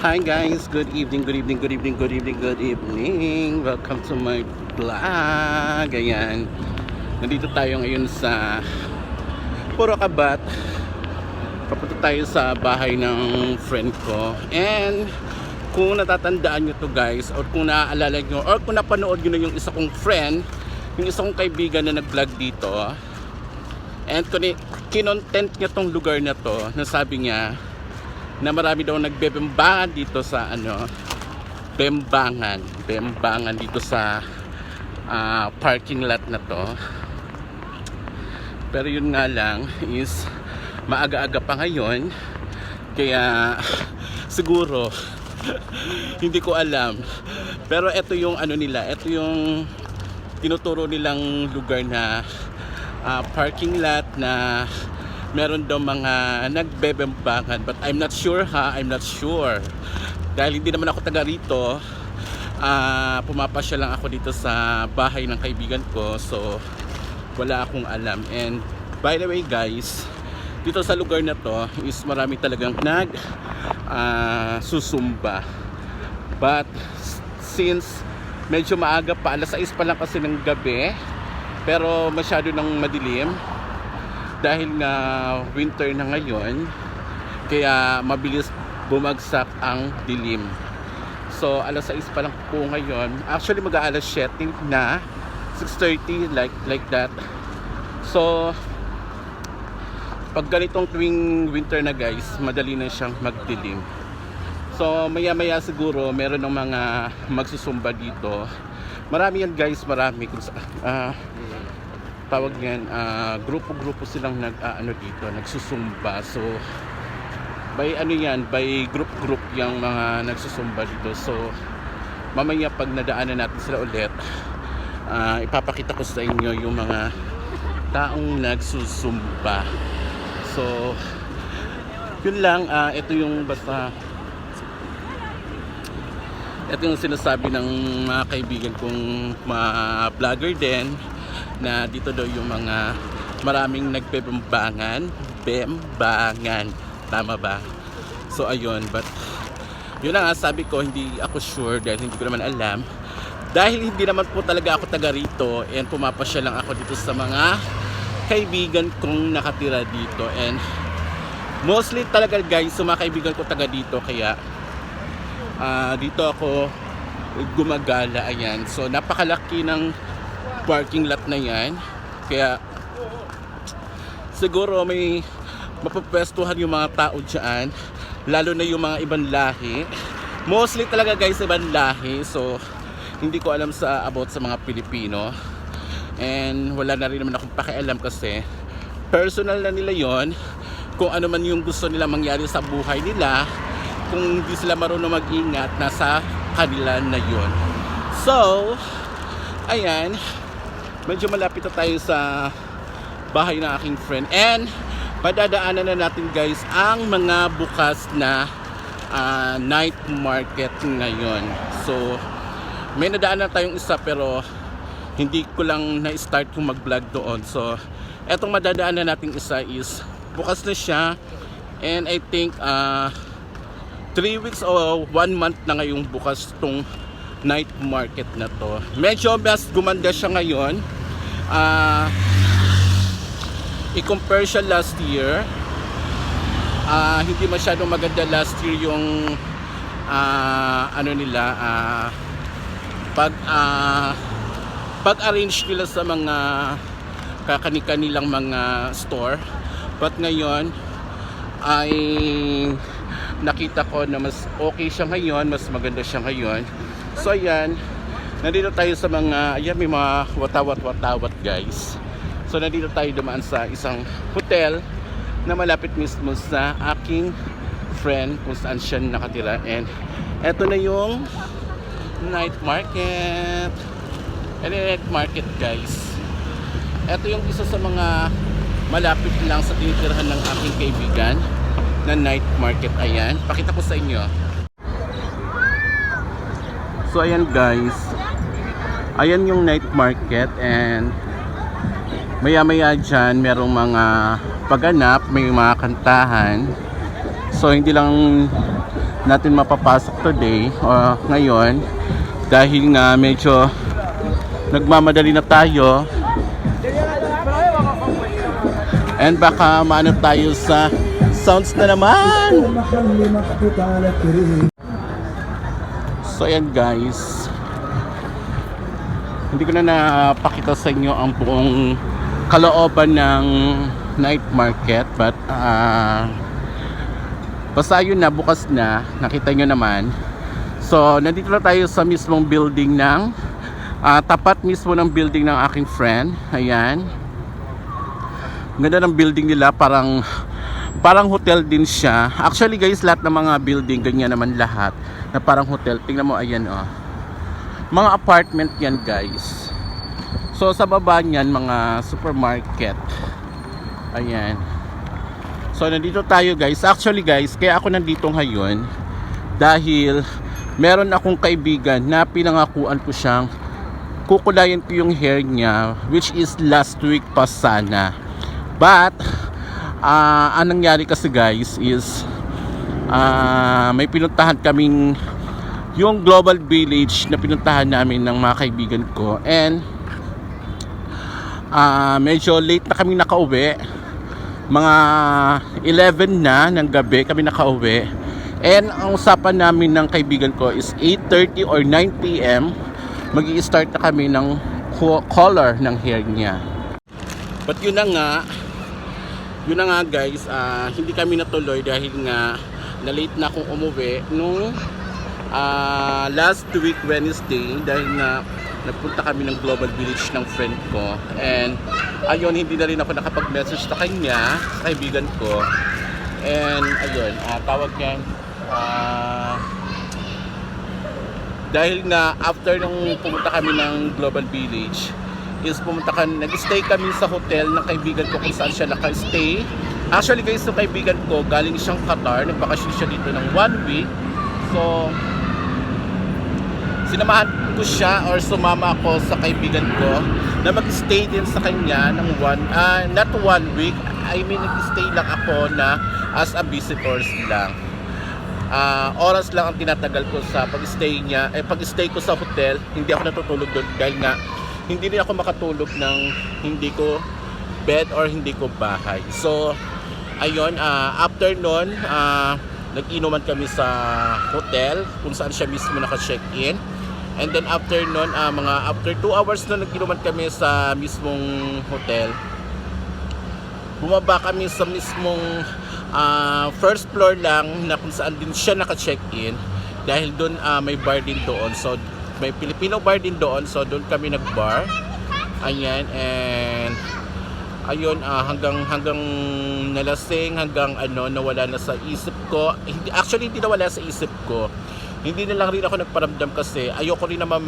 Hi guys, good evening, good evening, good evening, good evening, good evening. Welcome to my vlog. Ayan, nandito tayo ngayon sa Puro Kabat. Papunta tayo sa bahay ng friend ko. And kung natatandaan nyo to guys, or kung naaalala nyo, or kung napanood nyo na yung isa kong friend, yung isa kong kaibigan na nag-vlog dito, and kinontent niya tong lugar na to, nasabi niya na marami daw nagbebembangan dito sa bembangan dito sa parking lot na to. Pero yun nga lang is maaga-aga pa ngayon, kaya siguro hindi ko alam. Pero ito yung ito yung tinuturo nilang lugar na parking lot na meron daw mga nagbebembangan, but I'm not sure I'm not sure. Dahil hindi naman ako taga rito, pumapasya lang ako dito sa bahay ng kaibigan ko, so wala akong alam. And by the way guys, dito sa lugar na to is marami talagang susumba. But since medyo maaga pa, alas 6 pa lang kasi ng gabi, pero masyado nang madilim dahil nga winter na ngayon, kaya mabilis bumagsak ang dilim. So alas 6 pa lang po ngayon. Actually mag-aalas 7 na, 6:30 like that. So pag ganitong tuwing winter na guys, madali na siyang magdilim. So maya maya siguro meron ng mga magsusumba dito. Marami yan guys, marami. Tawag yan, grupo-grupo silang dito, nagsusumba. So by by group yung mga nagsusumba dito. So mamaya pag nadaanan natin sila ulit, ipapakita ko sa inyo yung mga taong nagsusumba. So yun lang. Ito yung ito yung sinasabi ng mga kaibigan kong mga vlogger din, na dito daw yung mga maraming nagbebembangan. Tama ba? So ayun, but yun na nga, sabi ko hindi ako sure dahil hindi ko naman alam, dahil hindi naman po talaga ako taga rito, and pumapasya lang ako dito sa mga kaibigan kong nakatira dito. And mostly talaga guys, sa mga kaibigan ko taga dito, kaya dito ako gumagala. Ayan, so napakalaki ng parking lot na yan, kaya siguro may mapapwestuhan yung mga tao dyan, lalo na yung mga ibang lahi. Mostly talaga guys ibang lahi, so hindi ko alam about sa mga Pilipino, and wala na rin naman akong pakialam kasi personal na nila yon. Kung ano man yung gusto nila mangyari sa buhay nila, kung hindi sila marunong mag-ingat, nasa kanila na yon. So ayan, medyo malapit na tayo sa bahay ng aking friend, and padadaanan na natin guys ang mga bukas na night market ngayon. So may nadaanan tayong isa, pero hindi ko lang na-start yung mag-vlog doon. So etong madadaanan nating isa is bukas na siya, and I think 3 weeks o 1 month na ngayong bukas tong night market na to. Medyo mas gumanda siya ngayon. I-compare siya last year. Hindi masyadong maganda last year yung pag-arrange nila sa mga kakani-kanilang mga store. But ngayon ay nakita ko na mas okay siya ngayon, mas maganda siya ngayon. So ayan, nandito tayo sa mga, ayan, may mga watawat guys. So nandito tayo dumaan sa isang hotel na malapit mismo sa aking friend kung saan siya nakatira. And eto na yung night market. Night market guys, eto yung isa sa mga malapit lang sa tinitirahan ng aking kaibigan na night market. Ayan, pakita ko sa inyo. So ayan guys, ayan yung night market, and maya maya dyan merong mga pagganap, may mga kantahan. So hindi lang natin mapapasok today ngayon dahil nga medyo nagmamadali na tayo and baka maano tayo sa sounds na naman. So ayan guys, hindi ko na napakita sa inyo ang buong kalooban ng night market, but basta yun na, bukas na, nakita nyo naman. So nandito na tayo sa mismong building ng tapat mismo ng building ng aking friend. Ayan, ganda ng building nila, parang hotel din siya. Actually guys, lahat ng mga building ganyan naman lahat, na parang hotel. Tingnan mo, ayan mga apartment yan guys. So sa baba niyan mga supermarket. Ayan. So nandito tayo guys. Actually guys, kaya ako nandito ngayon dahil meron akong kaibigan na pinangakuan ko siyang kukulayan ko yung hair niya, which is last week pa sana. But anong nangyari kasi guys is may pinuntahan kaming yung Global Village na pinuntahan namin ng mga kaibigan ko, and medyo late na kami nakauwi, mga 11 na ng gabi kami nakauwi, and ang usapan namin ng kaibigan ko is 8:30 or 9 PM magi-start na kami ng color ng hair niya. But yun na nga guys, hindi kami natuloy dahil nga na late na akong umuwi nung last week Wednesday, dahil na nagpunta kami ng Global Village ng friend ko, and ayun, hindi na rin ako nakapag-message sa kanya, sa kaibigan ko, and ayun, tawag niyan, dahil nga after nung pumunta kami ng Global Village is nag-stay kami sa hotel ng kaibigan ko kung saan siya naka-stay. Actually guys, yung kaibigan ko galing siyang Qatar, nagbakasyon siya dito ng 1 week. So sinamahan ko siya, or sumama ako sa kaibigan ko na mag-stay din sa kanya ng not 1 week. I mean, nag-stay lang ako na as a visitors lang. Oras lang ang tinatagal ko sa pag-stay niya. Pag-stay ko sa hotel, hindi ako natutulog doon dahil nga hindi rin ako makatulog ng hindi ko bed or hindi ko bahay. So ayun, after nun, nag-inuman kami sa hotel kung saan siya mismo naka-check-in. And then after nun, after 2 hours na nag-inuman kami sa mismong hotel, bumaba kami sa mismong first floor lang na kung saan din siya naka-check-in, dahil doon may bar din doon. So may Filipino bar din doon, so doon kami nag-bar. Ayan, and ayun, hanggang nalasing, hanggang nawala na sa isip ko. Hindi nawala sa isip ko. Hindi na lang rin ako nagparamdam kasi ayoko rin naman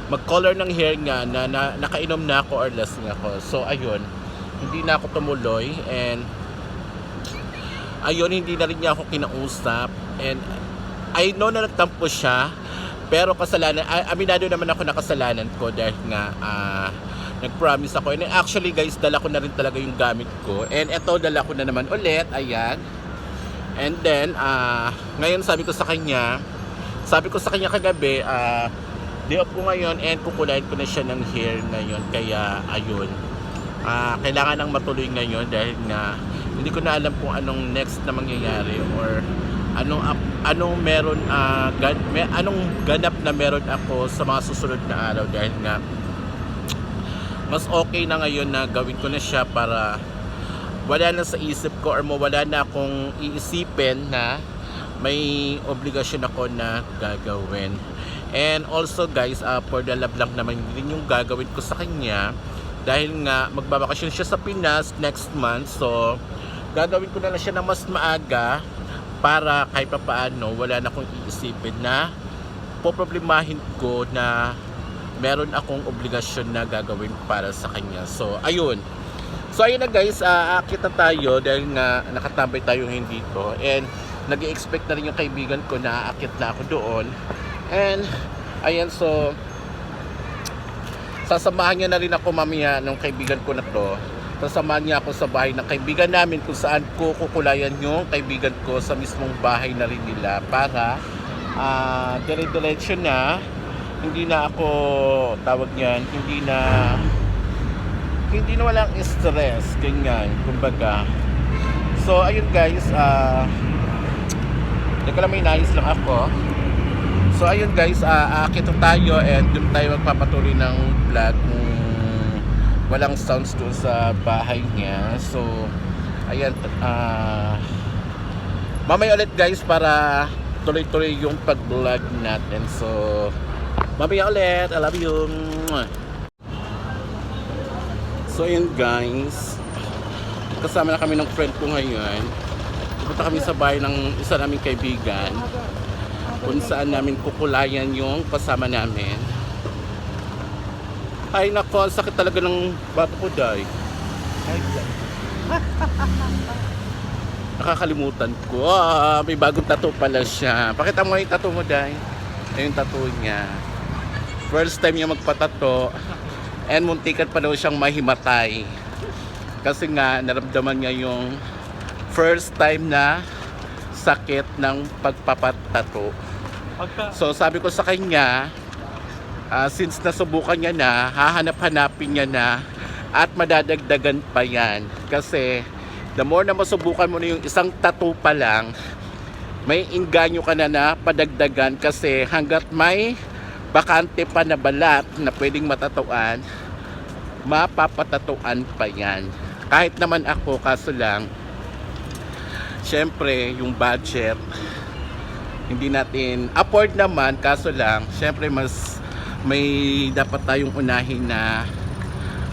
mag-color ng hair nga na nakainom na ako or lasing ako. So ayun, hindi na ako tumuloy, and ayun, hindi na rin niya ako kinausap, and I know na nagtampo siya, pero kasalanan, aminado naman ako na kasalanan ko dahil nga nag-promise ako. And actually guys, dala ko na rin talaga yung gamit ko, and eto, dala ko na naman ulit. Ayan. And then ngayon sabi ko sa kanya kagabi, day off ko ngayon, and kukulayan ko na siya ng hair ngayon. Kaya ayun, kailangan nang matuloy ngayon dahil nga hindi ko na alam kung anong next na mangyayari, or anong meron, anong ganap na meron ako sa mga susunod na araw, dahil nga mas okay na ngayon na gawin ko na siya para wala na sa isip ko, or mawala na akong iisipin na may obligasyon ako na gagawin. And also guys, for the love lang naman din yung gagawin ko sa kanya, dahil nga magbabakasyon siya sa Pinas next month. So gagawin ko na lang siya na mas maaga, para kahit pa paano wala na akong iisipin na poproblemahin ko na meron akong obligasyon na gagawin para sa kanya. So ayun. So ayun na guys, aakit na tayo dahil nga nakatambay tayo hindi dito, and nag-i-expect na rin yung kaibigan ko na aakit na ako doon. And ayan, so sasamahan niya na rin ako mamaya ng kaibigan ko na to Sasamahan niya ako sa bahay ng kaibigan namin kung saan ko kukulayan yung kaibigan ko sa mismong bahay na rin nila para dire-diretso na, hindi na ako tawag niyan, hindi na walang stress, ganyan, kumbaga. So ayun guys, teka lang, may nais lang ako. So ayun guys, aakit tayo and dun tayo magpapatuloy ng vlog kung walang sounds doon sa bahay niya. So ayan, mamaya ulit guys para tuloy-tuloy yung pag-vlog natin. So mamaya ulit, I love you. So ayun guys, kasama na kami ng friend ko ngayon. Pupunta kami sa bahay ng isa naming kaibigan kung saan namin kukulayan yung kasama namin. Ay nako, ang sakit talaga ng bato ko, day. Nakakalimutan ko. May bagong tattoo pala siya. Pakita mo yung tattoo mo, day. Ayun yung tattoo niya. First time niya magpatato. And muntikan pa daw siyang mahimatay. Kasi nga, naramdaman niya yung first time na sakit ng pagpapatato. So sabi ko sa kanya, since nasubukan niya na, hahanap-hanapin niya na at madadagdagan pa yan. Kasi the more na masubukan mo na yung isang tattoo pa lang, may inganyo ka na padagdagan kasi hanggat may bakante pa na balat na pwedeng matatuan, mapapatatuan pa yan. Kahit naman ako, kaso lang, syempre yung budget, hindi natin afford naman, kaso lang, syempre mas may dapat tayong unahin na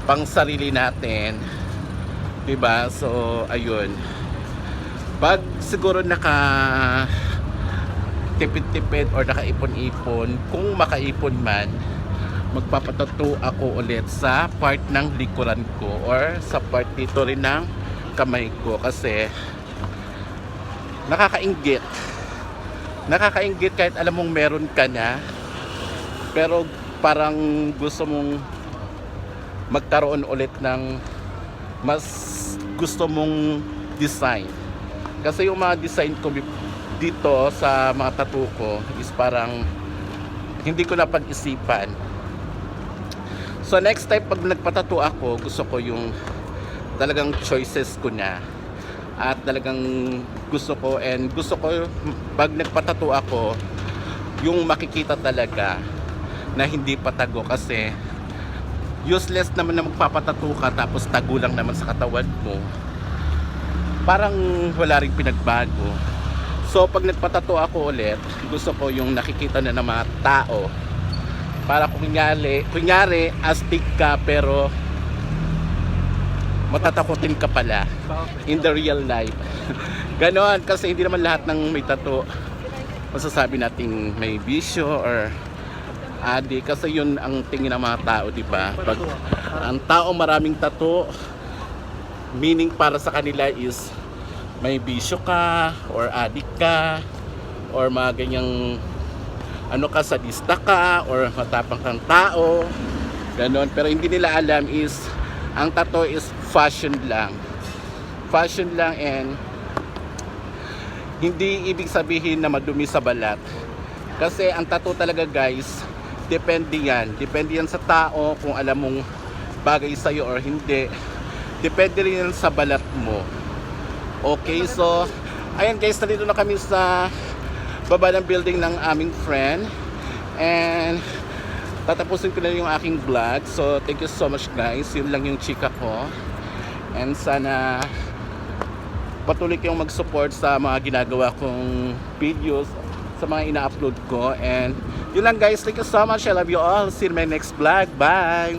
pang sarili natin, diba? So ayun, pag siguro naka tipid-tipid or nakaipon-ipon, kung makaipon man, magpapatato ako ulit sa part ng likuran ko or sa part dito rin ng kamay ko kasi nakakainggit kahit alam mong meron ka na, pero parang gusto mong magkaroon ulit ng mas gusto mong design. Kasi yung mga design ko dito sa mga tattoo ko is parang hindi ko na pag-isipan. So next time pag nagpatattoo ako, gusto ko yung talagang choices ko na at talagang gusto ko, and gusto ko pag nagpatattoo ako yung makikita talaga na hindi patago, kasi useless naman na magpapatato ka tapos tago lang naman sa katawan mo, parang wala ring pinagbago. So pag nagpatato ako ulit, gusto ko yung nakikita na ng mga tao, para kunyari astig ka pero matatakotin ka pala in the real life. Ganon, kasi hindi naman lahat ng may tato masasabi nating may bisyo or adi, kasi yun ang tingin ng mga tao, di ba? Pag ang tao maraming tato, meaning para sa kanila is may bisyo ka or adik ka or mga ganyang ano ka, sadista ka or matapang kang tao, ganon. Pero hindi nila alam is ang tato is fashion lang, and hindi ibig sabihin na madumi sa balat, kasi ang tato talaga guys, depende yan sa tao kung alam mong bagay sa'yo or hindi. Depende rin yan sa balat mo. Okay, so ayan guys, nandito na kami sa baba ng building ng aming friend, and tatapusin ko na yung aking vlog. So thank you so much guys, yun lang yung chika ko, and sana patuloy kayong mag-support sa mga ginagawa kong videos, sa mga ina-upload ko. And yun lang guys, thank you so much, I love you all, see you in my next vlog, bye.